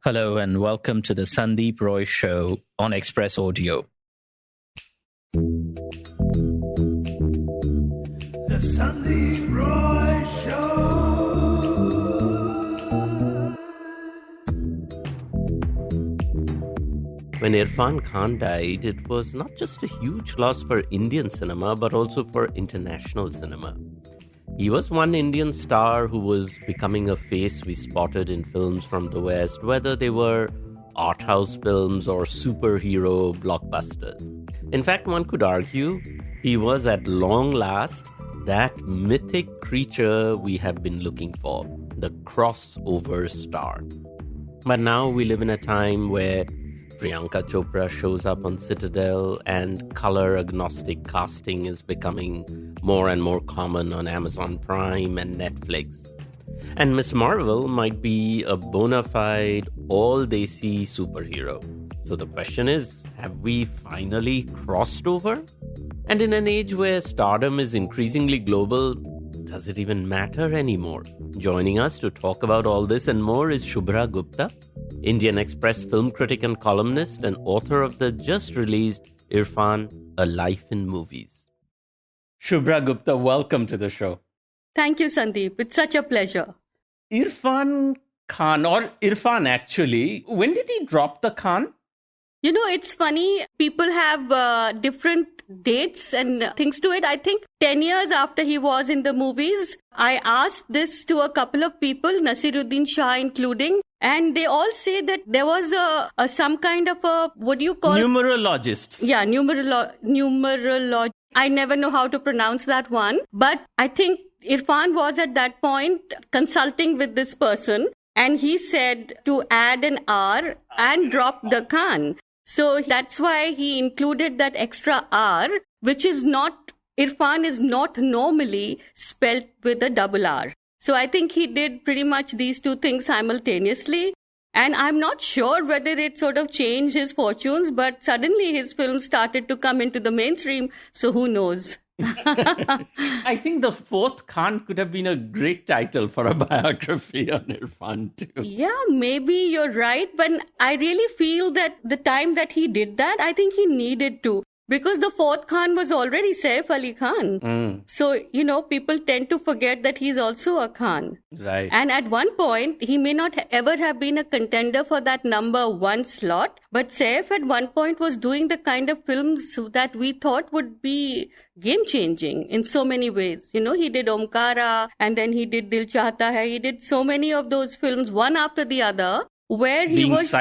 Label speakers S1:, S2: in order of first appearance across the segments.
S1: Hello and welcome to the Sandip Roy Show on Express Audio.
S2: The Sandip Roy Show.
S3: When Irrfan Khan died, it was not just a huge loss for Indian cinema, but also for international cinema. He was one Indian star who was becoming a face we spotted in films from the West, whether they were art house films or superhero blockbusters. In fact, one could argue he was at long last that mythic creature we have been looking for, the crossover star. But now we live in a time where Priyanka Chopra shows up on Citadel and color-agnostic casting is becoming more and more common on Amazon Prime and Netflix. And Miss Marvel might be a bona fide all-they-see superhero. So the question is, have we finally crossed over? And in an age where stardom is increasingly global, does it even matter anymore? Joining us to talk about all this and more is Shubhra Gupta, Indian Express film critic and columnist and author of the just-released Irrfan, A Life in Movies. Shubhra Gupta, welcome to the show.
S4: Thank you, Sandeep. It's such a pleasure.
S1: Irrfan Khan, or Irrfan actually, when did he drop the Khan?
S4: You know, it's funny. People have different dates and things to it. I think 10 years after he was in the movies, I asked this to a couple of people, Nasiruddin Shah including, and they all say that there was some kind of a, what do you call it?
S1: Numerologist.
S4: Yeah, numerologist. I never know how to pronounce that one. But I think Irrfan was at that point consulting with this person, and he said to add an R and drop the Khan. So that's why he included that extra R, which is not, Irrfan is not normally spelt with a double R. So I think he did pretty much these two things simultaneously. And I'm not sure whether it sort of changed his fortunes, but suddenly his films started to come into the mainstream. So who knows?
S1: I think the fourth Khan could have been a great title for a biography on Irrfan too.
S4: Yeah, maybe you're right. But I really feel that the time that he did that, I think he needed to. Because the fourth Khan was already Saif Ali Khan. So, people tend to forget that he's also a Khan.
S1: Right.
S4: And at one point, he may not ever have been a contender for that number one slot. But Saif at one point was doing the kind of films that we thought would be game-changing in so many ways. He did Omkara and then he did Dil Chahta Hai. He did so many of those films, one after the other, where he was...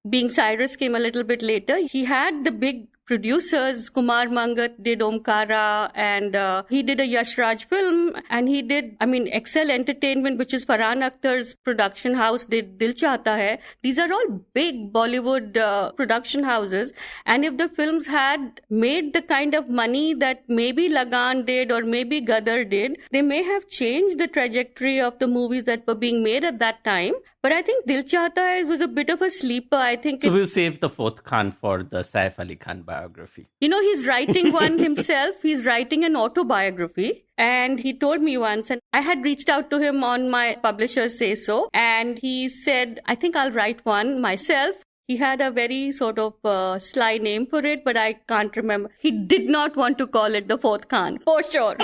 S4: Being Cyrus came a little bit later. He had the big producers. Kumar Mangat did Omkara, and he did a Yash Raj film, and he did, Excel Entertainment, which is Farhan Akhtar's production house, did Dil Chahta Hai. These are all big Bollywood production houses, and if the films had made the kind of money that maybe Lagan did or maybe Gadar did, they may have changed the trajectory of the movies that were being made at that time. But I think Dil Chahta Hai was a bit of a sleeper. I think
S1: we'll save the fourth Khan for the Saif Ali Khan biography.
S4: He's writing one himself. He's writing an autobiography. And he told me once, and I had reached out to him on my publisher's say so. And he said, I think I'll write one myself. He had a very sort of sly name for it, but I can't remember. He did not want to call it the fourth Khan, for sure.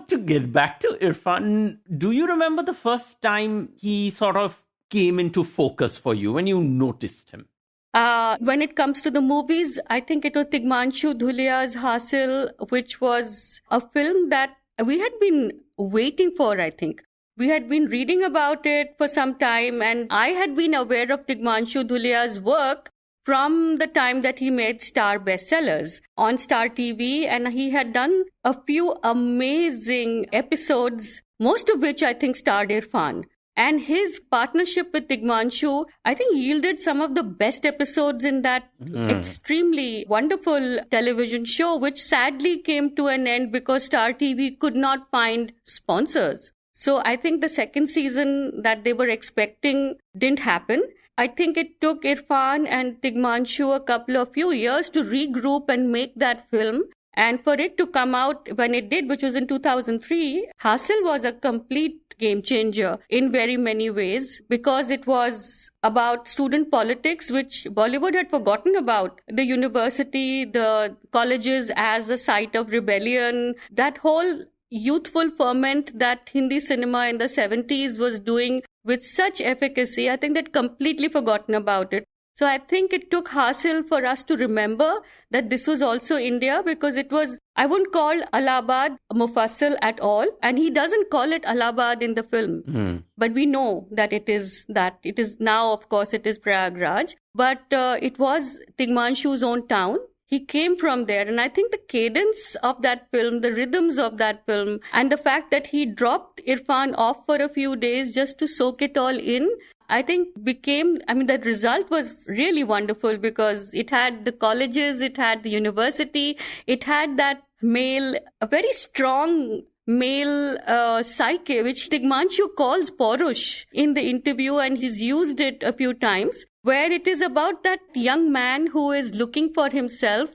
S1: To get back to Irrfan, do you remember the first time he sort of came into focus for you, when you noticed him?
S4: When it comes to the movies, I think it was Tigmanshu Dhulia's Hasil, which was a film that we had been waiting for, I think. We had been reading about it for some time, and I had been aware of Tigmanshu Dhulia's work from the time that he made Star bestsellers on Star TV, and he had done a few amazing episodes, most of which I think starred Irrfan. And his partnership with Tigmanshu, I think, yielded some of the best episodes in that extremely wonderful television show, which sadly came to an end because Star TV could not find sponsors. So I think the second season that they were expecting didn't happen. I think it took Irrfan and Tigmanshu a few years to regroup and make that film. And for it to come out when it did, which was in 2003, Hasil was a complete game changer in very many ways because it was about student politics, which Bollywood had forgotten about. The university, the colleges as a site of rebellion, that whole youthful ferment that Hindi cinema in the 70s was doing with such efficacy, I think they'd completely forgotten about it. So I think it took Hasil for us to remember that this was also India, because it was, I wouldn't call Allahabad Mufassal at all. And he doesn't call it Allahabad in the film. But we know that it is that. It is now, of course, it is Prayagraj. But it was Tigmanshu's own town. He came from there. And I think the cadence of that film, the rhythms of that film, and the fact that he dropped Irrfan off for a few days just to soak it all in, I think that result was really wonderful because it had the colleges, it had the university, it had that a very strong male psyche, which Tigmanshu calls Porush in the interview, and he's used it a few times, where it is about that young man who is looking for himself,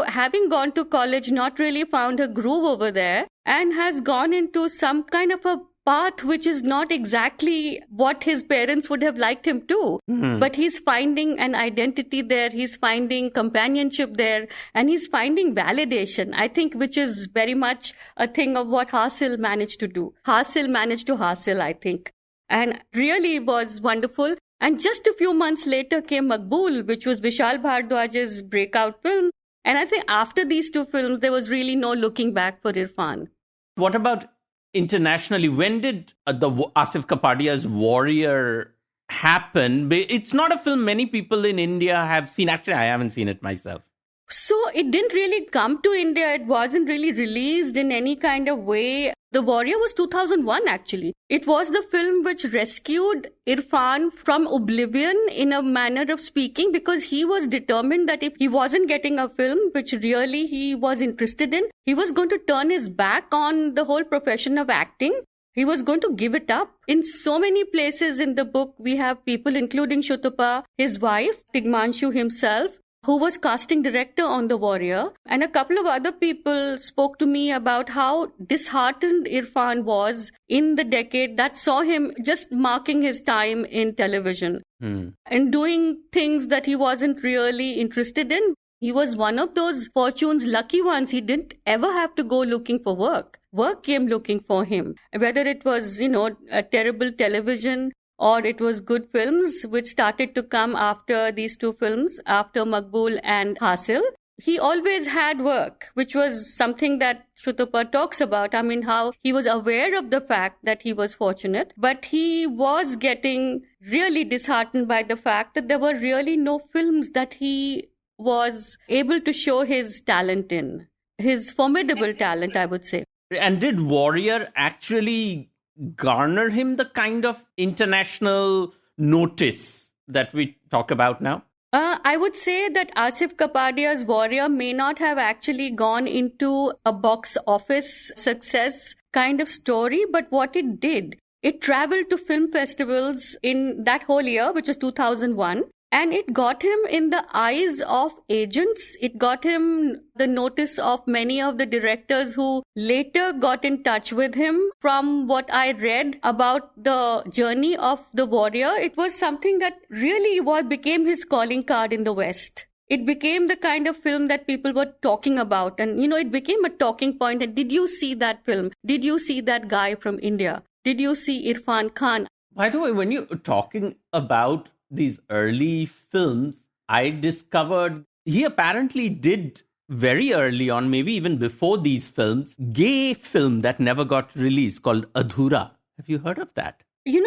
S4: having gone to college, not really found a groove over there, and has gone into some kind of a path which is not exactly what his parents would have liked him to. But he's finding an identity there, he's finding companionship there, and he's finding validation, I think, which is very much a thing of what Hasil managed to do. Hasil managed to Hasil, I think. And really was wonderful. And just a few months later came Maqbool, which was Vishal Bhardwaj's breakout film. And I think after these two films, there was really no looking back for Irrfan.
S1: What about internationally? When did the Asif Kapadia's Warrior happen? It's not a film many people in India have seen. Actually, I haven't seen it myself.
S4: So it didn't really come to India. It wasn't really released in any kind of way. The Warrior was 2001, actually. It was the film which rescued Irrfan from oblivion, in a manner of speaking, because he was determined that if he wasn't getting a film which really he was interested in, he was going to turn his back on the whole profession of acting. He was going to give it up. In so many places in the book, we have people, including Shutupa, his wife, Tigmanshu himself, who was casting director on The Warrior. And a couple of other people spoke to me about how disheartened Irrfan was in the decade that saw him just marking his time in television and doing things that he wasn't really interested in. He was one of those fortune's lucky ones. He didn't ever have to go looking for work. Work came looking for him, whether it was, a terrible television or it was good films, which started to come after these two films, after Maqbool and Hasil. He always had work, which was something that Shrutapa talks about. I mean, how he was aware of the fact that he was fortunate, but he was getting really disheartened by the fact that there were really no films that he was able to show his talent in, his formidable talent, I would say.
S1: And did Warrior actually garner him the kind of international notice that we talk about now?
S4: I would say that Asif Kapadia's Warrior may not have actually gone into a box office success kind of story, but what it did, it traveled to film festivals in that whole year, which was 2001. And it got him in the eyes of agents. It got him the notice of many of the directors who later got in touch with him. From what I read about the journey of The Warrior, it was something that really became his calling card in the West. It became the kind of film that people were talking about. And, it became a talking point. And did you see that film? Did you see that guy from India? Did you see Irrfan Khan?
S1: By the way, when you're talking about these early films, I discovered he apparently did very early on, maybe even before these films, gay film that never got released called Adhura. Have you heard of that?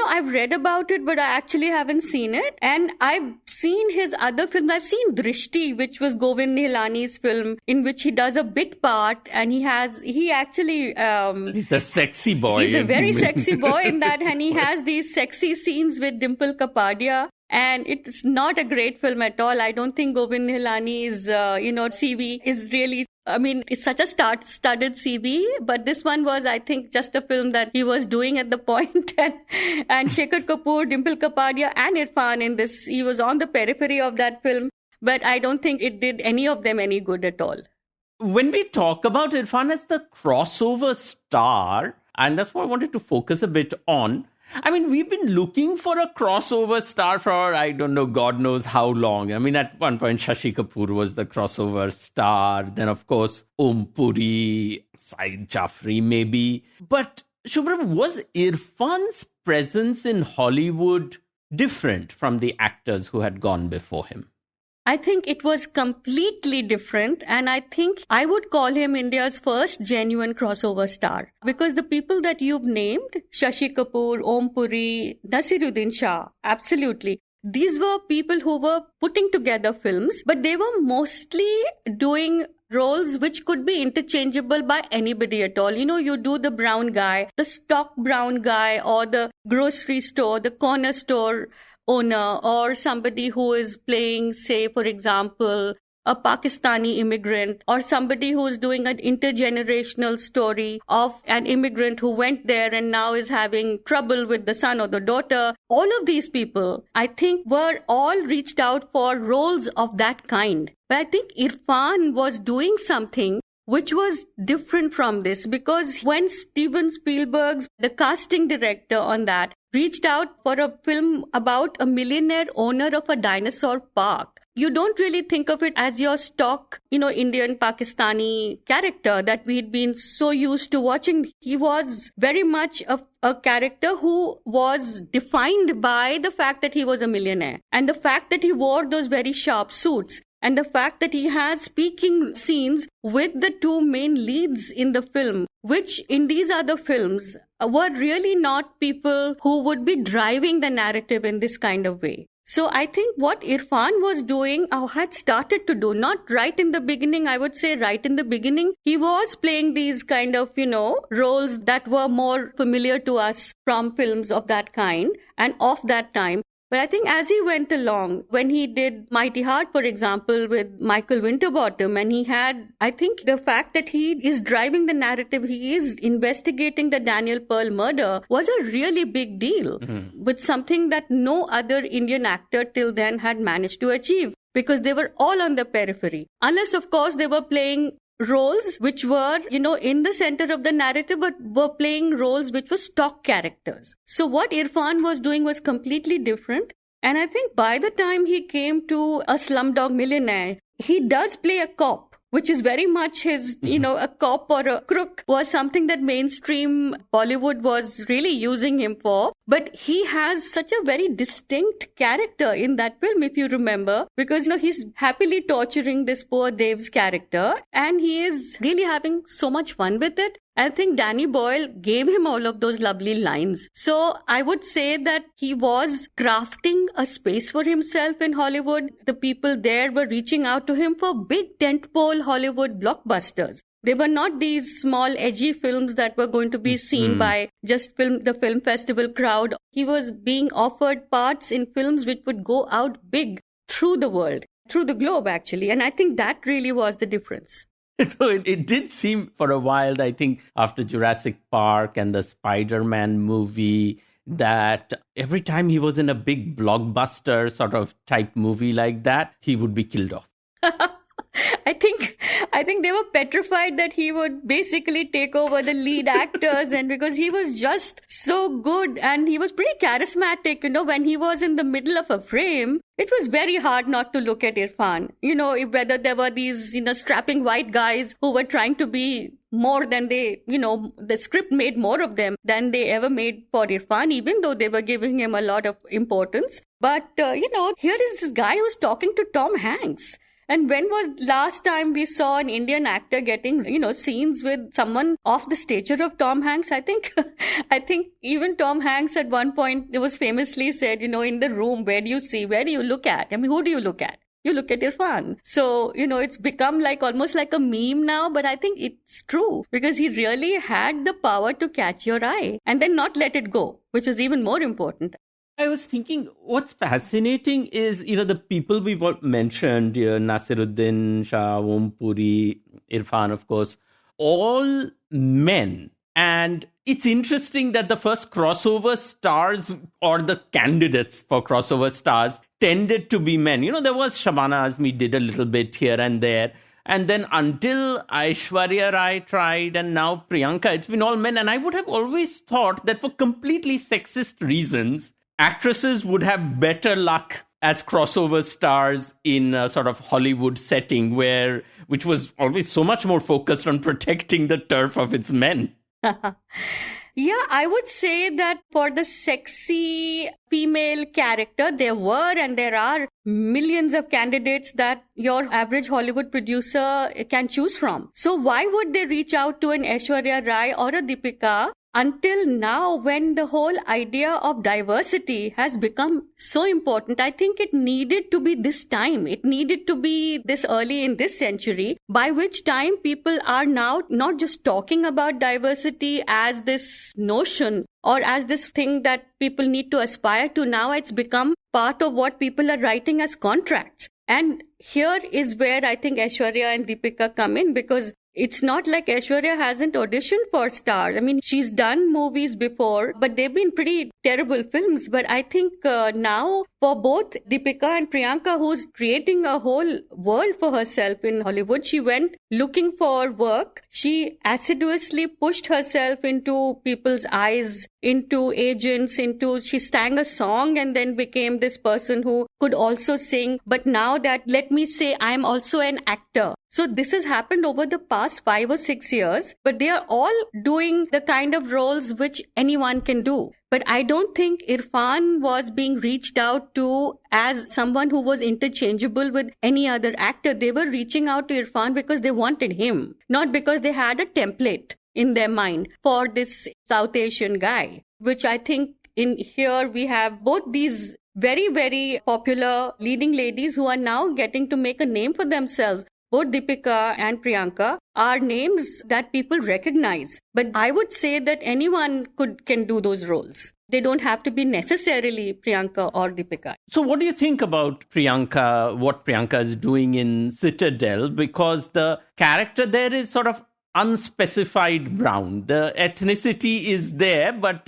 S4: I've read about it, but I actually haven't seen it. And I've seen his other films. I've seen Drishti, which was Govind Nihalani's film, in which he does a bit part. And he actually...
S1: he's the sexy boy.
S4: He's a very sexy boy in that. And he has these sexy scenes with Dimple Kapadia. And it's not a great film at all. I don't think Govind Nihalani's, CV is really... it's such a studded CV, but this one was, I think, just a film that he was doing at the point. And Shekhar Kapoor, Dimple Kapadia and Irrfan in this, he was on the periphery of that film. But I don't think it did any of them any good at all.
S1: when we talk about Irfan as the crossover star, and that's what I wanted to focus a bit on. I mean, we've been looking for a crossover star for, I don't know, God knows how long. I mean, at one point, Shashi Kapoor was the crossover star. Then, of course, Puri, Saeed Jafri, maybe. But, Shubhra, was Irfan's presence in Hollywood different from the actors who had gone before him?
S4: I think it was completely different, and I think I would call him India's first genuine crossover star. Because the people that you've named, Shashi Kapoor, Puri, Nasiruddin Shah, absolutely. These were people who were putting together films, but they were mostly doing roles which could be interchangeable by anybody at all. You know, you do the brown guy, the stock brown guy, or the grocery store, the corner store owner, or somebody who is playing, say, for example, a Pakistani immigrant, or somebody who's doing an intergenerational story of an immigrant who went there and now is having trouble with the son or the daughter. All of these people, I think, were all reached out for roles of that kind. But I think Irfan was doing something which was different from this, because when Steven Spielberg's, the casting director on that, reached out for a film about a millionaire owner of a dinosaur park, you don't really think of it as your stock, Indian Pakistani character that we'd been so used to watching. He was very much a character who was defined by the fact that he was a millionaire and the fact that he wore those very sharp suits. And the fact that he has speaking scenes with the two main leads in the film, which in these other films were really not people who would be driving the narrative in this kind of way. So I think what Irfan was doing, or had started to do, not right in the beginning, I would say right in the beginning, he was playing these kind of, roles that were more familiar to us from films of that kind and of that time. But I think as he went along, when he did Mighty Heart, for example, with Michael Winterbottom, and he had, I think the fact that he is driving the narrative, he is investigating the Daniel Pearl murder, was a really big deal, with something that no other Indian actor till then had managed to achieve, because they were all on the periphery. Unless, of course, they were playing roles which were, in the center of the narrative, but were playing roles which were stock characters. So what Irfan was doing was completely different. And I think by the time he came to A Slumdog Millionaire, he does play a cop, which is very much his, a cop or a crook was something that mainstream Bollywood was really using him for. But he has such a very distinct character in that film, if you remember, because, he's happily torturing this poor Dev's character and he is really having so much fun with it. I think Danny Boyle gave him all of those lovely lines. So I would say that he was crafting a space for himself in Hollywood. The people there were reaching out to him for big tentpole Hollywood blockbusters. They were not these small, edgy films that were going to be seen by just the film festival crowd. He was being offered parts in films which would go out big through the world, through the globe, actually. And I think that really was the difference.
S1: So it did seem for a while, I think, after Jurassic Park and the Spider-Man movie, that every time he was in a big blockbuster sort of type movie like that, he would be killed off.
S4: I think they were petrified that he would basically take over the lead actors, and because he was just so good and he was pretty charismatic, when he was in the middle of a frame, it was very hard not to look at Irfan. Whether there were these, strapping white guys who were trying to be more than they, the script made more of them than they ever made for Irfan, even though they were giving him a lot of importance. But, here is this guy who's talking to Tom Hanks. And when was last time we saw an Indian actor getting, scenes with someone of the stature of Tom Hanks? I think even Tom Hanks at one point, it was famously said, in the room, where do you look at? I mean, who do you look at? You look at Irfan. So, it's become almost like a meme now, but I think it's true because he really had the power to catch your eye and then not let it go, which is even more important.
S1: I was thinking what's fascinating is, the people we've mentioned here, Nasiruddin Shah, Puri, Irfan, of course, all men. And it's interesting that the first crossover stars or the candidates for crossover stars tended to be men. There was Shabana Azmi did a little bit here and there. And then until Aishwarya Rai tried and now Priyanka, it's been all men. And I would have always thought that for completely sexist reasons, actresses would have better luck as crossover stars in a sort of Hollywood setting which was always so much more focused on protecting the turf of its men.
S4: Yeah, I would say that for the sexy female character, there were and there are millions of candidates that your average Hollywood producer can choose from. So why would they reach out to an Aishwarya Rai or a Deepika until now, when the whole idea of diversity has become so important? I think it needed to be this time. It needed to be this early in this century, by which time people are now not just talking about diversity as this notion or as this thing that people need to aspire to. Now it's become part of what people are writing as contracts. And here is where I think Aishwarya and Deepika come in, because it's not like Aishwarya hasn't auditioned for stars. I mean, she's done movies before, but they've been pretty terrible films. But I think now for both Deepika and Priyanka, who's creating a whole world for herself in Hollywood, she went looking for work. She assiduously pushed herself into people's eyes, into agents, she sang a song and then became this person who could also sing. But now that, let me say, I'm also an actor. So this has happened over the past 5 or 6 years, but they are all doing the kind of roles which anyone can do. But I don't think Irrfan was being reached out to as someone who was interchangeable with any other actor. They were reaching out to Irrfan because they wanted him, not because they had a template in their mind for this South Asian guy, which I think in here we have both these very, very popular leading ladies who are now getting to make a name for themselves. Both Deepika and Priyanka are names that people recognize. But I would say that anyone can do those roles. They don't have to be necessarily Priyanka or Deepika.
S1: So what do you think about Priyanka, what Priyanka is doing in Citadel? Because the character there is sort of unspecified brown. The ethnicity is there, but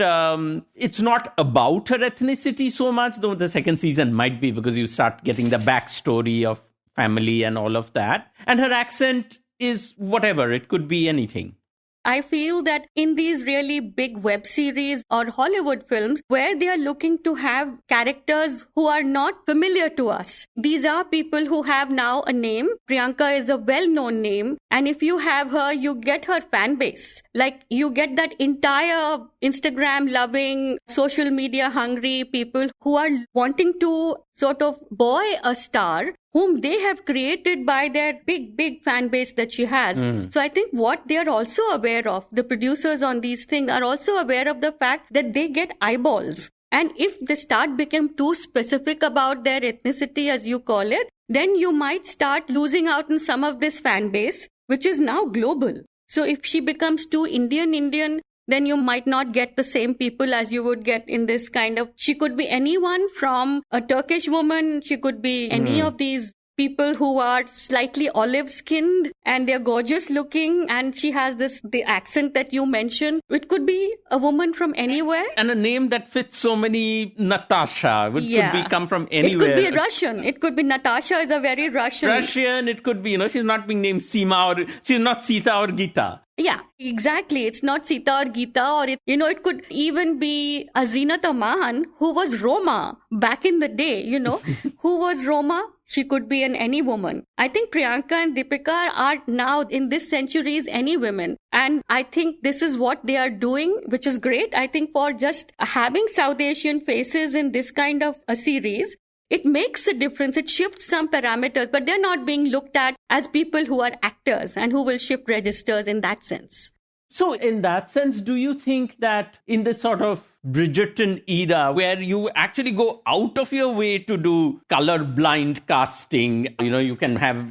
S1: it's not about her ethnicity so much, though the second season might be, because you start getting the backstory of family and all of that. And her accent is whatever. It could be anything.
S4: I feel that in these really big web series or Hollywood films where they are looking to have characters who are not familiar to us, these are people who have now a name. Priyanka is a well-known name. And if you have her, you get her fan base. Like you get that entire Instagram-loving, social media-hungry people who are wanting to sort of buy a star whom they have created by their big, big fan base that she has. So I think what they are also aware of, the producers on these things are also aware of the fact that they get eyeballs. And if they start become too specific about their ethnicity, as you call it, then you might start losing out on some of this fan base, which is now global. So if she becomes too Indian, then you might not get the same people as you would get in this kind of... She could be anyone from a Turkish woman. She could be any of these people who are slightly olive-skinned and they're gorgeous looking. And she has the accent that you mentioned. It could be a woman from anywhere.
S1: And a name that fits so many Natasha. It could come from anywhere.
S4: It could be Russian. It could be Natasha is a very Russian.
S1: It could be, she's not being named Seema or she's not Sita or Gita.
S4: Yeah, exactly. It's not Sita or Gita, or it could even be Azinata Mahan, who was Roma back in the day, who was Roma. She could be any woman. I think Priyanka and Deepika are now in this century's any women. And I think this is what they are doing, which is great. I think for just having South Asian faces in this kind of a series, it makes a difference. It shifts some parameters, but they're not being looked at as people who are actors and who will shift registers in that sense.
S1: So in that sense, do you think that in this sort of Bridgerton era, where you actually go out of your way to do color-blind casting, you can have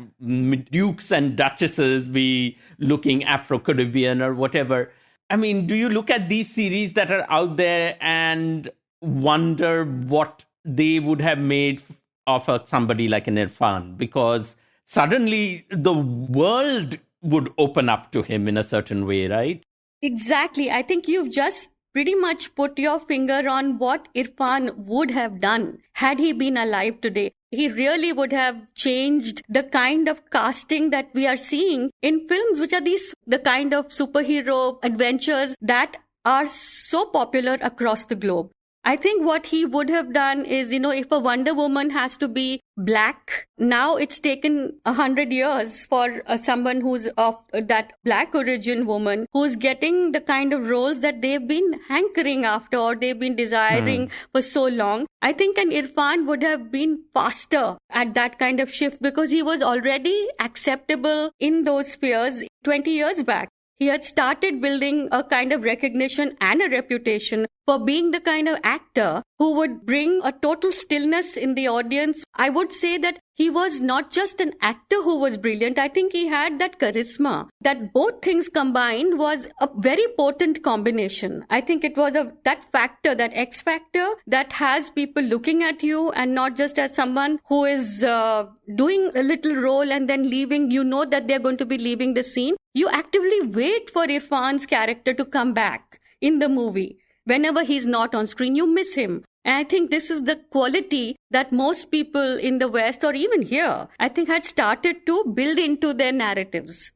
S1: dukes and duchesses be looking Afro-Caribbean or whatever. I mean, do you look at these series that are out there and wonder what they would have made of somebody like an Irrfan? Because suddenly the world would open up to him in a certain way, right?
S4: Exactly. I think you've just pretty much put your finger on what Irfan would have done had he been alive today. He really would have changed the kind of casting that we are seeing in films, which are the kind of superhero adventures that are so popular across the globe. I think what he would have done is, if a Wonder Woman has to be black, now it's taken 100 years for someone who's of that black origin woman who's getting the kind of roles that they've been hankering after or they've been desiring for so long. I think an Irfan would have been faster at that kind of shift because he was already acceptable in those spheres 20 years back. He had started building a kind of recognition and a reputation for being the kind of actor who would bring a total stillness in the audience. I would say that he was not just an actor who was brilliant. I think he had that charisma. That both things combined was a very potent combination. I think it was that factor, that X factor that has people looking at you and not just as someone who is doing a little role and then leaving. You know that they're going to be leaving the scene. You actively wait for Irfan's character to come back in the movie. Whenever he's not on screen, you miss him. And I think this is the quality that most people in the West or even here, I think had started to build into their narratives.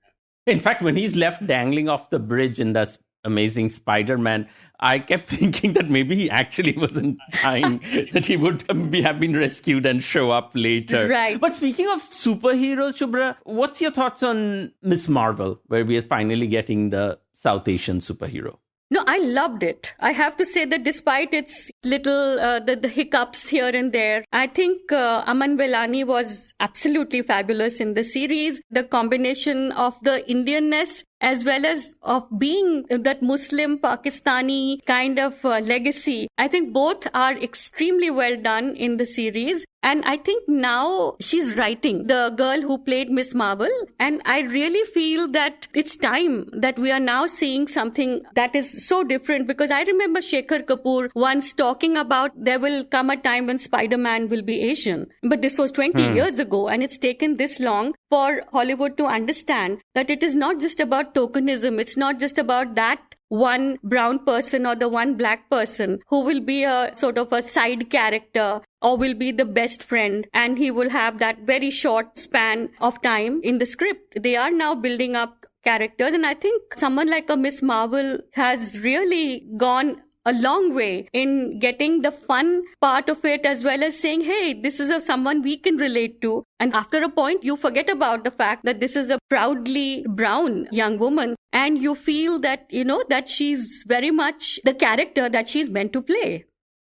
S1: In fact, when he's left dangling off the bridge in the amazing Spider-Man, I kept thinking that maybe he actually wasn't dying, that he would have been rescued and show up later.
S4: Right.
S1: But speaking of superheroes, Shubhra, what's your thoughts on Miss Marvel, where we are finally getting the South Asian superhero?
S4: No, I loved it. I have to say that despite its little, the hiccups here and there, I think Aman Velani was absolutely fabulous in the series. The combination of the Indianness as well as of being that Muslim Pakistani kind of legacy. I think both are extremely well done in the series. And I think now she's writing, the girl who played Miss Marvel. And I really feel that it's time that we are now seeing something that is so different, because I remember Shekhar Kapoor once talking about there will come a time when Spider-Man will be Asian. But this was 20 years ago, and it's taken this long for Hollywood to understand that it is not just about tokenism. It's not just about that one brown person or the one black person who will be a sort of a side character or will be the best friend, and he will have that very short span of time in the script. They are now building up characters, and I think someone like a Miss Marvel has really gone a long way in getting the fun part of it, as well as saying, hey, this is someone we can relate to. And after a point, you forget about the fact that this is a proudly brown young woman, and you feel that, that she's very much the character that she's meant to play.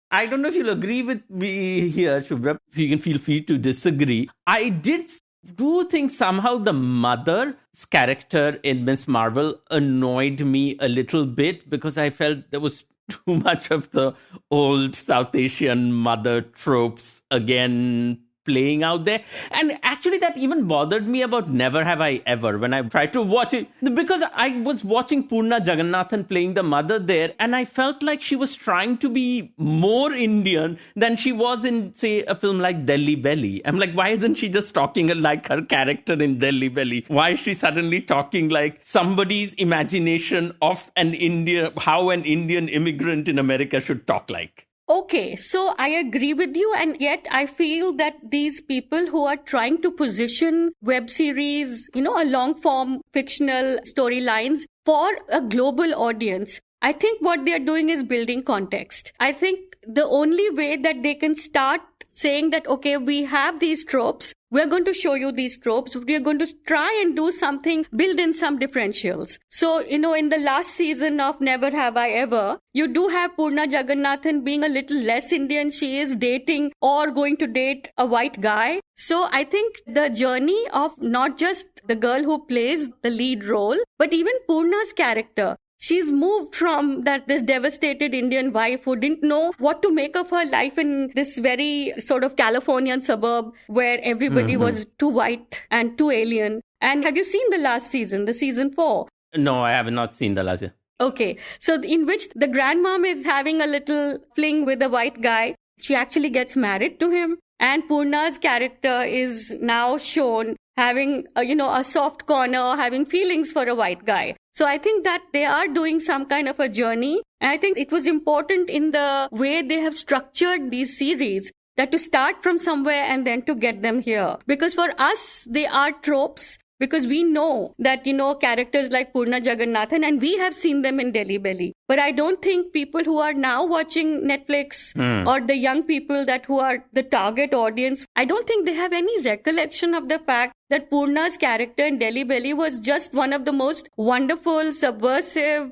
S1: I don't know if you'll agree with me here, Shubhra, so you can feel free to disagree. I do think somehow the mother's character in Miss Marvel annoyed me a little bit, because I felt there was too much of the old South Asian mother tropes again playing out there. And actually that even bothered me about Never Have I Ever when I tried to watch it, because I was watching Poorna Jagannathan playing the mother there, and I felt like she was trying to be more Indian than she was in, say, a film like Delhi Belly. I'm like, why isn't she just talking like her character in Delhi Belly? Why is she suddenly talking like somebody's imagination of how an Indian immigrant in America should talk like?
S4: Okay, so I agree with you, and yet I feel that these people who are trying to position web series, a long form fictional storylines for a global audience, I think what they are doing is building context. I think the only way that they can start saying that, okay, we have these tropes, we're going to show you these tropes, we're going to try and do something, build in some differentials. So, in the last season of Never Have I Ever, you do have Poorna Jagannathan being a little less Indian. She is dating or going to date a white guy. So I think the journey of not just the girl who plays the lead role, but even Poorna's character. She's moved from this devastated Indian wife who didn't know what to make of her life in this very sort of Californian suburb where everybody was too white and too alien. And have you seen the last season, the season 4?
S1: No, I have not seen the last season.
S4: Okay. So in which the grandmom is having a little fling with a white guy. She actually gets married to him. And Poorna's character is now shown having, a soft corner, having feelings for a white guy. So I think that they are doing some kind of a journey. And I think it was important in the way they have structured these series, that to start from somewhere and then to get them here. Because for us, they are tropes. Because we know that, characters like Purna Jagannathan, and we have seen them in Delhi Belly. But I don't think people who are now watching Netflix or the young people who are the target audience, I don't think they have any recollection of the fact that Purna's character in Delhi Belly was just one of the most wonderful, subversive,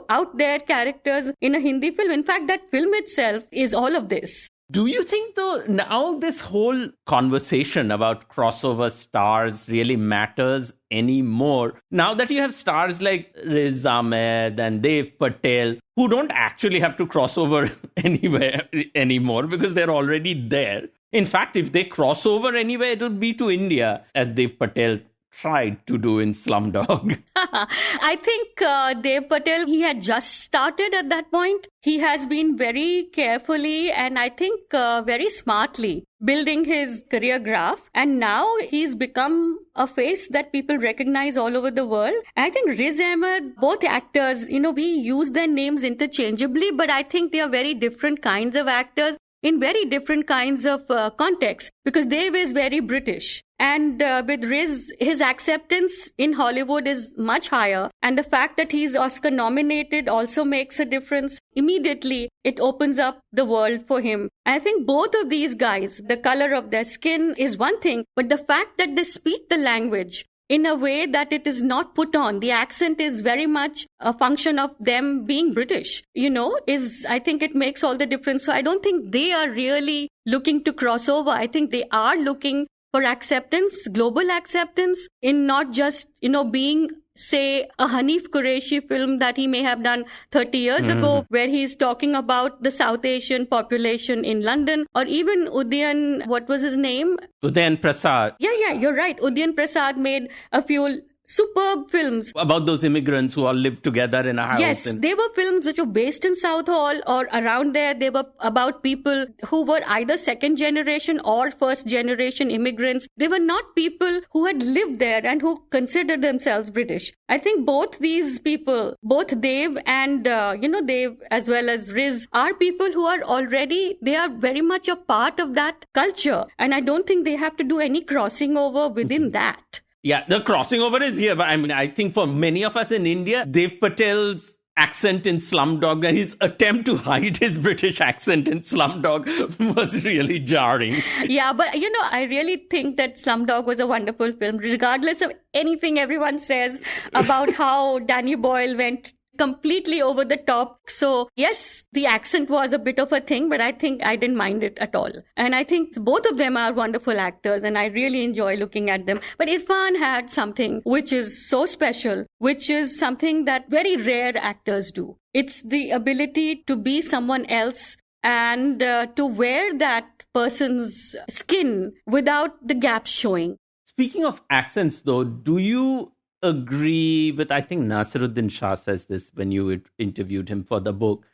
S4: out there characters in a Hindi film. In fact, that film itself is all of this.
S1: Do you think, though, now this whole conversation about crossover stars really matters anymore? Now that you have stars like Riz Ahmed and Dev Patel, who don't actually have to cross over anywhere anymore because they're already there. In fact, if they cross over anywhere, it would be to India, as Dev Patel tried to do in Slumdog.
S4: I think Dev Patel, he had just started at that point. He has been very carefully and I think very smartly building his career graph. And now he's become a face that people recognize all over the world. I think Riz Ahmed, both actors, we use their names interchangeably, but I think they are very different kinds of actors in very different kinds of contexts, because Dev is very British. And with Riz, his acceptance in Hollywood is much higher. And the fact that he's Oscar nominated also makes a difference. Immediately, it opens up the world for him. I think both of these guys, the color of their skin is one thing, but the fact that they speak the language in a way that it is not put on. The accent is very much a function of them being British, I think it makes all the difference. So I don't think they are really looking to cross over. I think they are looking for acceptance, global acceptance, in not just, being, say, a Hanif Qureshi film that he may have done 30 years ago, where he's talking about the South Asian population in London, or even Udayan, what was his name?
S1: Udayan Prasad.
S4: Yeah, you're right. Udayan Prasad made a few superb films
S1: about those immigrants who all live together in a house.
S4: Yes, they were films which were based in South Hall or around there. They were about people who were either second generation or first generation immigrants. They were not people who had lived there and who considered themselves British. I think both these people, both Dev and, Dev as well as Riz, are people who are already, they are very much a part of that culture. And I don't think they have to do any crossing over within that.
S1: Yeah, the crossing over is here. But I think for many of us in India, Dev Patel's accent in Slumdog and his attempt to hide his British accent in Slumdog was really jarring.
S4: Yeah, but I really think that Slumdog was a wonderful film, regardless of anything everyone says about how Danny Boyle went completely over the top. So yes, the accent was a bit of a thing, but I think I didn't mind it at all. And I think both of them are wonderful actors and I really enjoy looking at them. But Irrfan had something which is so special, which is something that very rare actors do. It's the ability to be someone else and to wear that person's skin without the gaps showing.
S1: Speaking of accents though, do you agree with, I think Nasiruddin Shah says this when you interviewed him for the book,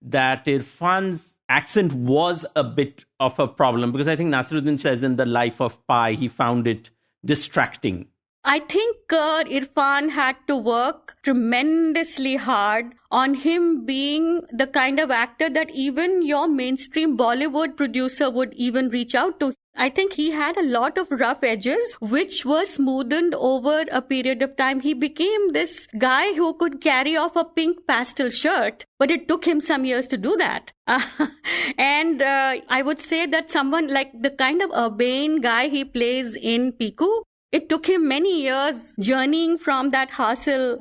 S1: that Irrfan's accent was a bit of a problem? Because I think Nasiruddin says in The Life of Pi, he found it distracting.
S4: I think Irrfan had to work tremendously hard on him being the kind of actor that even your mainstream Bollywood producer would even reach out to. I think he had a lot of rough edges, which were smoothened over a period of time. He became this guy who could carry off a pink pastel shirt, but it took him some years to do that. And I would say that someone like the kind of urbane guy he plays in Piku, it took him many years journeying from that hustle,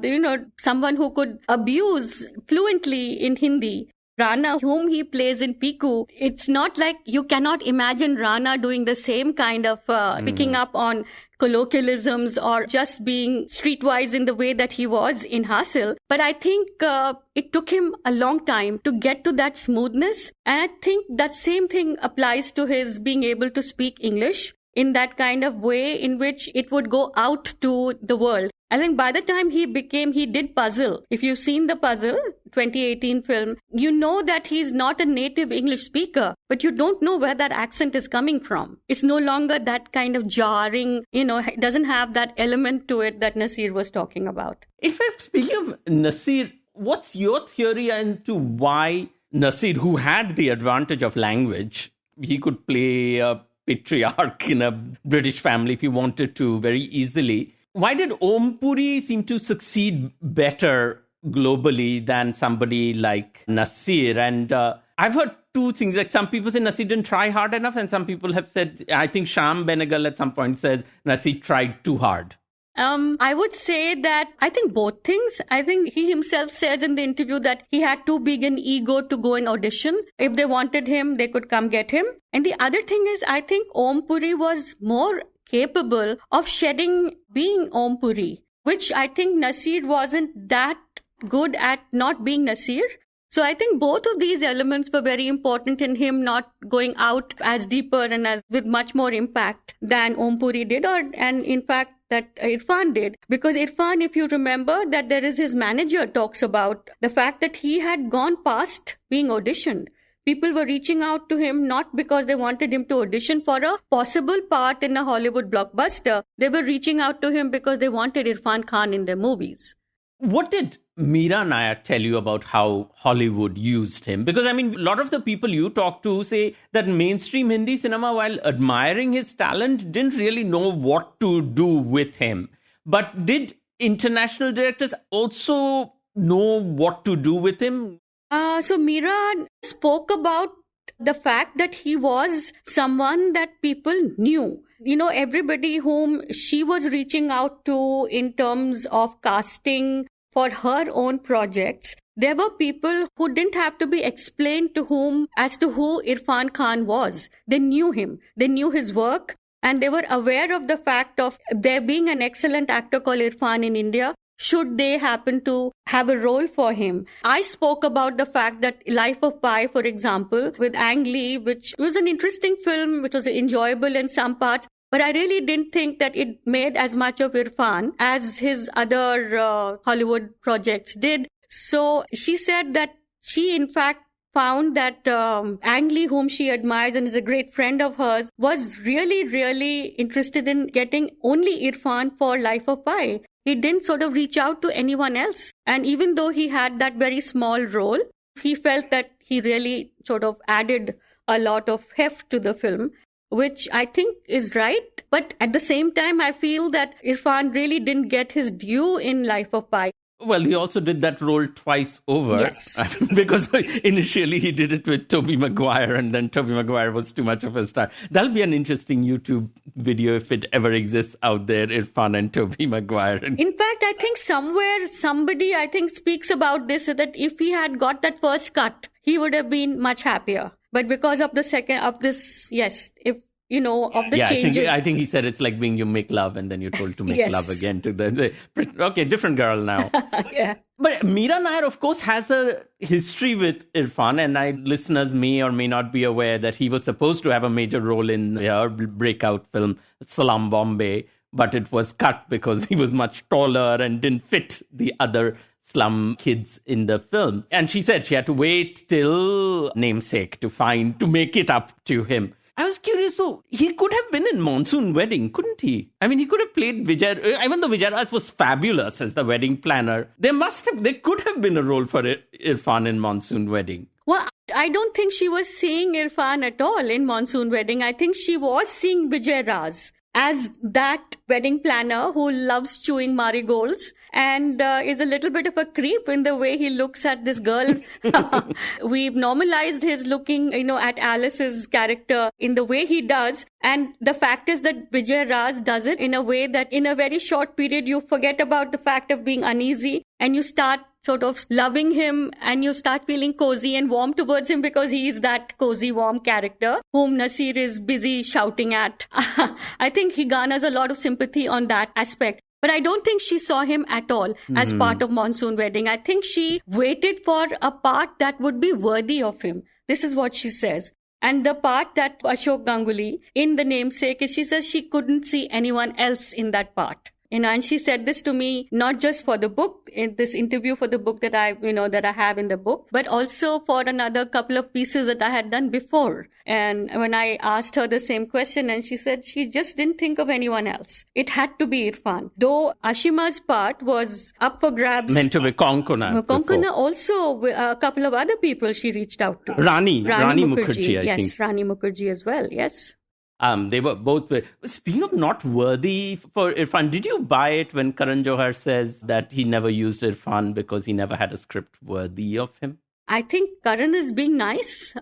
S4: someone who could abuse fluently in Hindi. Rana, whom he plays in Piku, it's not like you cannot imagine Rana doing the same kind of picking up on colloquialisms or just being streetwise in the way that he was in Hustle. But I think it took him a long time to get to that smoothness. And I think that same thing applies to his being able to speak English in that kind of way in which it would go out to the world. I think by the time he did Puzzle. If you've seen the Puzzle, 2018 film, you know that he's not a native English speaker, but you don't know where that accent is coming from. It's no longer that kind of jarring, it doesn't have that element to it that Nasir was talking about.
S1: In fact, speaking of Nasir, what's your theory into why Nasir, who had the advantage of language, he could play a patriarch in a British family if he wanted to very easily. Why did Om Puri seem to succeed better globally than somebody like Nasir? And I've heard two things. Like some people say Nasir didn't try hard enough, and some people have said, I think Sham Benegal at some point says Nasir tried too hard.
S4: I would say that I think both things. I think he himself says in the interview that he had too big an ego to go and audition. If they wanted him, they could come get him. And the other thing is, I think Om Puri was more capable of being Om Puri, which I think Nasir wasn't that good at not being Nasir. So I think both of these elements were very important in him not going out as deeper and as with much more impact than Om Puri did, and in fact that Irrfan did. Because Irrfan, if you remember, that there is his manager talks about the fact that he had gone past being auditioned. People were reaching out to him not because they wanted him to audition for a possible part in a Hollywood blockbuster. They were reaching out to him because they wanted Irrfan Khan in their movies.
S1: What did Meera Nair tell you about how Hollywood used him? Because, a lot of the people you talk to say that mainstream Hindi cinema, while admiring his talent, didn't really know what to do with him. But did international directors also know what to do with him?
S4: So Meera spoke about the fact that he was someone that people knew. Everybody whom she was reaching out to in terms of casting for her own projects, there were people who didn't have to be explained to whom as to who Irrfan Khan was. They knew him. They knew his work. And they were aware of the fact of there being an excellent actor called Irrfan in India, should they happen to have a role for him. I spoke about the fact that Life of Pi, for example, with Ang Lee, which was an interesting film, which was enjoyable in some parts, but I really didn't think that it made as much of Irrfan as his other Hollywood projects did. So she said that she, in fact, found that Ang Lee, whom she admires and is a great friend of hers, was really, really interested in getting only Irrfan for Life of Pi. He didn't sort of reach out to anyone else. And even though he had that very small role, he felt that he really sort of added a lot of heft to the film, which I think is right. But at the same time, I feel that Irrfan really didn't get his due in Life of Pi.
S1: Well, he also did that role twice over.
S4: Yes.
S1: Because initially he did it with Tobey Maguire, and then Tobey Maguire was too much of a star. That'll be an interesting YouTube video if it ever exists out there, Irrfan and Tobey Maguire.
S4: In fact, I think somewhere somebody, speaks about this, that if he had got that first cut, he would have been much happier. But because of the second, of this, yes, if of the changes.
S1: I think he said it's like being you make love and then you're told to make
S4: Yes.
S1: love again to the okay, different girl now.
S4: Yeah.
S1: But Meera Nair, of course, has a history with Irrfan, and listeners may or may not be aware that he was supposed to have a major role in her breakout film Salam Bombay, but it was cut because he was much taller and didn't fit the other slum kids in the film. And she said she had to wait till Namesake to make it up to him. I was curious, so he could have been in Monsoon Wedding, couldn't he? He could have played Vijay, even though Vijay Raj was fabulous as the wedding planner. There could have been a role for Irrfan in Monsoon Wedding.
S4: Well, I don't think she was seeing Irrfan at all in Monsoon Wedding. I think she was seeing Vijay Raj as that wedding planner who loves chewing marigolds and is a little bit of a creep in the way he looks at this girl. We've normalized his looking, at Alice's character in the way he does. And the fact is that Vijay Raj does it in a way that in a very short period, you forget about the fact of being uneasy and you start sort of loving him and you start feeling cozy and warm towards him because he is that cozy, warm character whom Nasir is busy shouting at. I think he garners a lot of sympathy on that aspect. But I don't think she saw him at all as part of Monsoon Wedding. I think she waited for a part that would be worthy of him. This is what she says. And the part that Ashok Ganguly in The Namesake is she says she couldn't see anyone else in that part. And she said this to me, not just for the book, in this interview for the book that I have in the book, but also for another couple of pieces that I had done before. And when I asked her the same question, and she said she just didn't think of anyone else. It had to be Irfan. Though Ashima's part was up for grabs.
S1: Meant to be Konkona.
S4: Konkona also, a couple of other people she reached out to.
S1: Rani Mukherjee, I think.
S4: Yes, Rani Mukherjee as well, yes.
S1: They were both. Speaking of not worthy for Irfan, did you buy it when Karan Johar says that he never used Irfan because he never had a script worthy of him?
S4: I think Karan is being nice.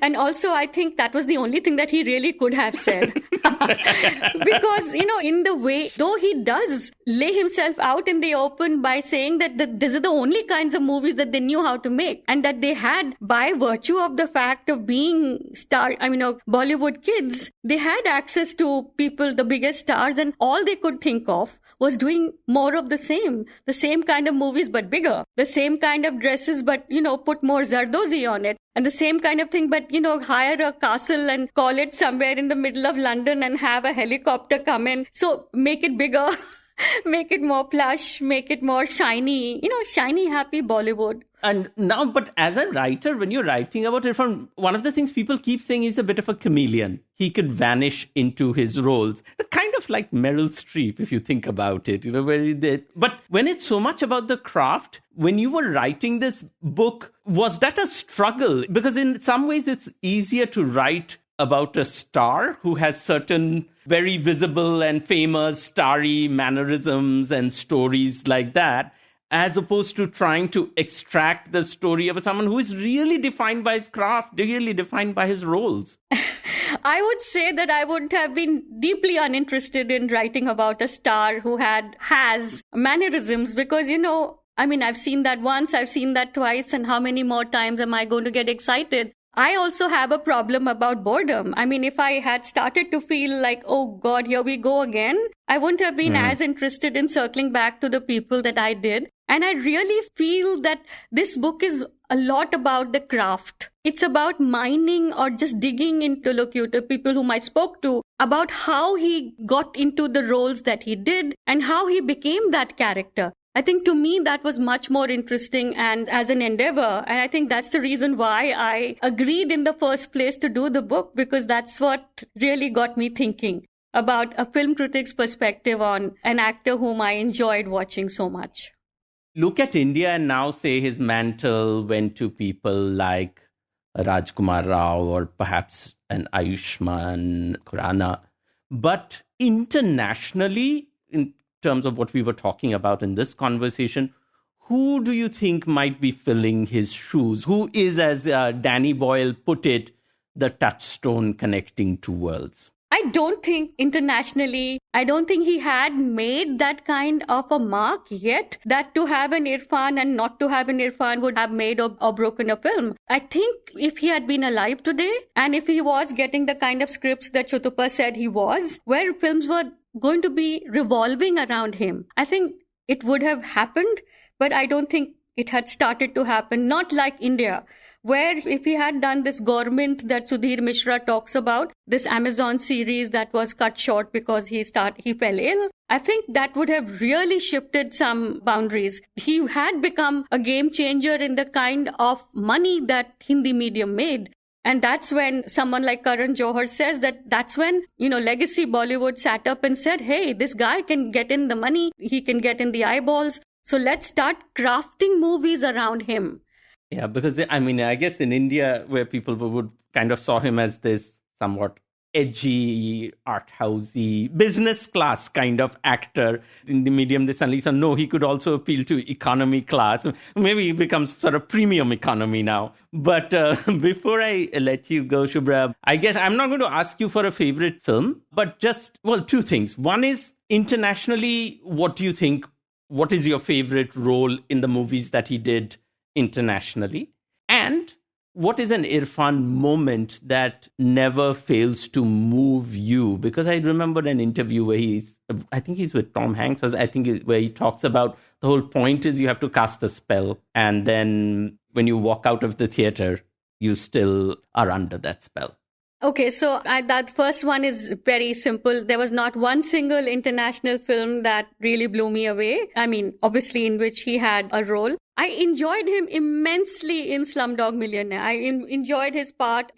S4: And also, I think that was the only thing that he really could have said. Because, in the way, though he does lay himself out in the open by saying that these are the only kinds of movies that they knew how to make, and that they had, by virtue of the fact of being Bollywood kids, they had access to people, the biggest stars, and all they could think of was doing more of the same kind of movies, but bigger, the same kind of dresses, but, put more Zardozi on it, and the same kind of thing, but, hire a castle and call it somewhere in the middle of London and have a helicopter come in. So make it bigger, make it more plush, make it more shiny, shiny, happy Bollywood.
S1: And now, but as a writer, when you're writing about Irfan, one of the things people keep saying he's a bit of a chameleon. He could vanish into his roles. Kind of like Meryl Streep, if you think about it, where he did. But when it's so much about the craft, when you were writing this book, was that a struggle? Because in some ways, it's easier to write about a star who has certain very visible and famous starry mannerisms and stories like that, as opposed to trying to extract the story of someone who is really defined by his craft, really defined by his roles.
S4: I would say that I would have been deeply uninterested in writing about a star who has mannerisms, because, I've seen that once, I've seen that twice, and how many more times am I going to get excited? I also have a problem about boredom. If I had started to feel like, oh God, here we go again, I wouldn't have been as interested in circling back to the people that I did. And I really feel that this book is a lot about the craft. It's about mining or just digging into the people whom I spoke to, about how he got into the roles that he did and how he became that character. I think to me that was much more interesting and as an endeavor. And I think that's the reason why I agreed in the first place to do the book, because that's what really got me thinking about a film critic's perspective on an actor whom I enjoyed watching so much.
S1: Look at India and now say his mantle went to people like Rajkumar Rao or perhaps an Ayushmann Khurrana. But internationally, in terms of what we were talking about in this conversation, who do you think might be filling his shoes? Who is, as Danny Boyle put it, the touchstone connecting two worlds?
S4: I don't think internationally, I don't think he had made that kind of a mark yet, that to have an Irfan and not to have an Irfan would have made or broken a film. I think if he had been alive today, and if he was getting the kind of scripts that Chutupa said he was, where films were going to be revolving around him, I think it would have happened, but I don't think it had started to happen. Not like India, where if he had done this Government that Sudhir Mishra talks about, this Amazon series that was cut short because he fell ill, I think that would have really shifted some boundaries. He had become a game changer in the kind of money that Hindi medium made. And that's when someone like Karan Johar says that's when, legacy Bollywood sat up and said, hey, this guy can get in the money, he can get in the eyeballs. So let's start crafting movies around him.
S1: Yeah, because I guess in India, where people would kind of saw him as this somewhat edgy, art housey, business class kind of actor, in the medium they suddenly said, no, he could also appeal to economy class. Maybe he becomes sort of premium economy now. But before I let you go, Shubhra, I guess I'm not going to ask you for a favorite film, but two things. One is, internationally, what do you think? What is your favorite role in the movies that he did internationally? And what is an Irfan moment that never fails to move you? Because I remember an interview where I think he's with Tom Hanks, where he talks about the whole point is you have to cast a spell. And then when you walk out of the theater, you still are under that spell.
S4: Okay, so that first one is very simple. There was not one single international film that really blew me away. I mean, obviously in which he had a role. I enjoyed him immensely in Slumdog Millionaire. I enjoyed his part,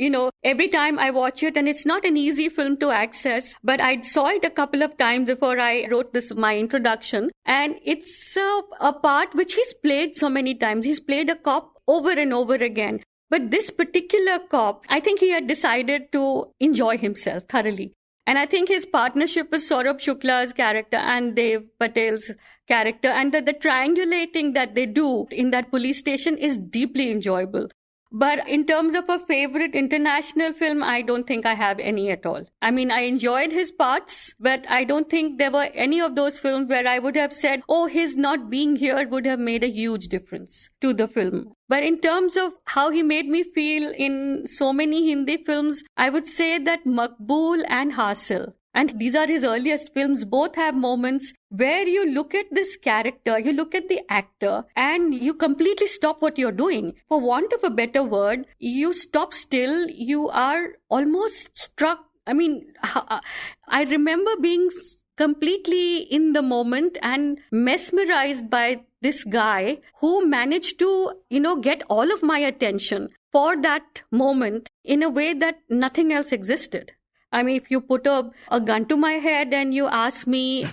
S4: every time I watch it, and it's not an easy film to access, but I saw it a couple of times before I wrote my introduction. And it's a part which he's played so many times. He's played a cop over and over again. But this particular cop, I think he had decided to enjoy himself thoroughly. And I think his partnership with Saurabh Shukla's character and Dev Patel's character and the triangulating that they do in that police station is deeply enjoyable. But in terms of a favorite international film, I don't think I have any at all. I mean, I enjoyed his parts, but I don't think there were any of those films where I would have said, oh, his not being here would have made a huge difference to the film. But in terms of how he made me feel in so many Hindi films, I would say that Maqbool and Hasil, and these are his earliest films, both have moments where you look at this character, you look at the actor, and you completely stop what you're doing. For want of a better word, you stop still, you are almost struck. I mean, I remember being completely in the moment and mesmerized by this guy who managed to, get all of my attention for that moment in a way that nothing else existed. I mean, if you put a gun to my head and you ask me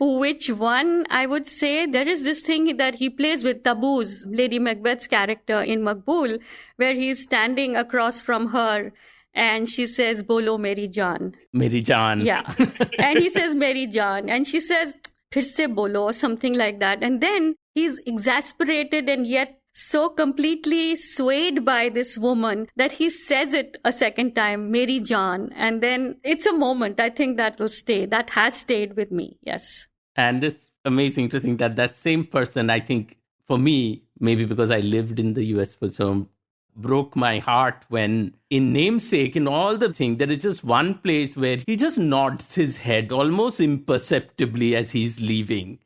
S4: which one, I would say there is this thing that he plays with Taboos, Lady Macbeth's character in Maqbool, where he's standing across from her and she says, Bolo Meri Jaan.
S1: Meri Jaan.
S4: Yeah. And he says, Meri Jaan. And she says, Phir se bolo, or something like that. And then he's exasperated and yet so completely swayed by this woman that he says it a second time, Meri Jaan. And then it's a moment, I think, that will stay. That has stayed with me, yes.
S1: And it's amazing to think that same person, I think, for me, maybe because I lived in the US for so broke my heart when in Namesake, in all the thing, there is just one place where he just nods his head almost imperceptibly as he's leaving.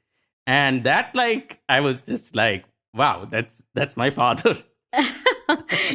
S1: And that, I was just like, wow, that's my father.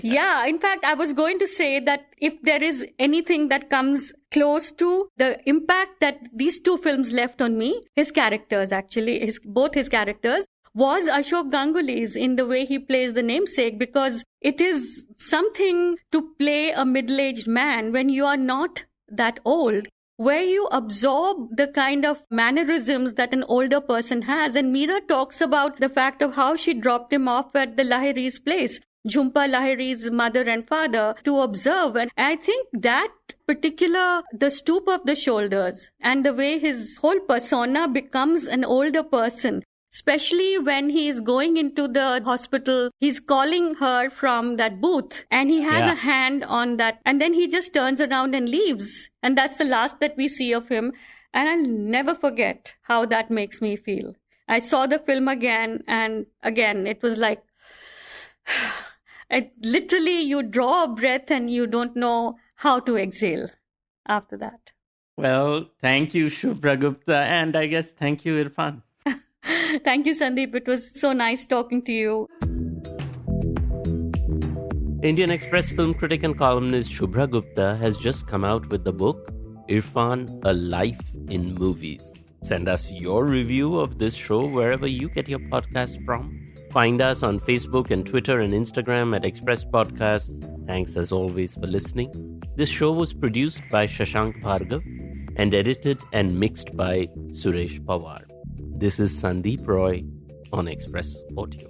S4: Yeah, in fact, I was going to say that if there is anything that comes close to the impact that these two films left on me, his characters actually, both his characters, was Ashok Ganguly's in the way he plays the Namesake, because it is something to play a middle-aged man when you are not that old, where you absorb the kind of mannerisms that an older person has. And Meera talks about the fact of how she dropped him off at the Lahiri's place, Jhumpa Lahiri's mother and father, to observe. And I think that particular, the stoop of the shoulders and the way his whole persona becomes an older person, especially when he is going into the hospital, he's calling her from that booth and he has a hand on that. And then he just turns around and leaves. And that's the last that we see of him. And I'll never forget how that makes me feel. I saw the film again and again, it was like, literally you draw a breath and you don't know how to exhale after that.
S1: Well, thank you, Shubhra Gupta. And I guess thank you, Irrfan.
S4: Thank you, Sandip. It was so nice talking to you.
S3: Indian Express film critic and columnist Shubhra Gupta has just come out with the book, Irrfan, A Life in Movies. Send us your review of this show wherever you get your podcasts from. Find us on Facebook and Twitter and Instagram at Express Podcasts. Thanks as always for listening. This show was produced by Shashank Bhargava and edited and mixed by Suresh Pawar. This is Sandip Roy on Express Audio.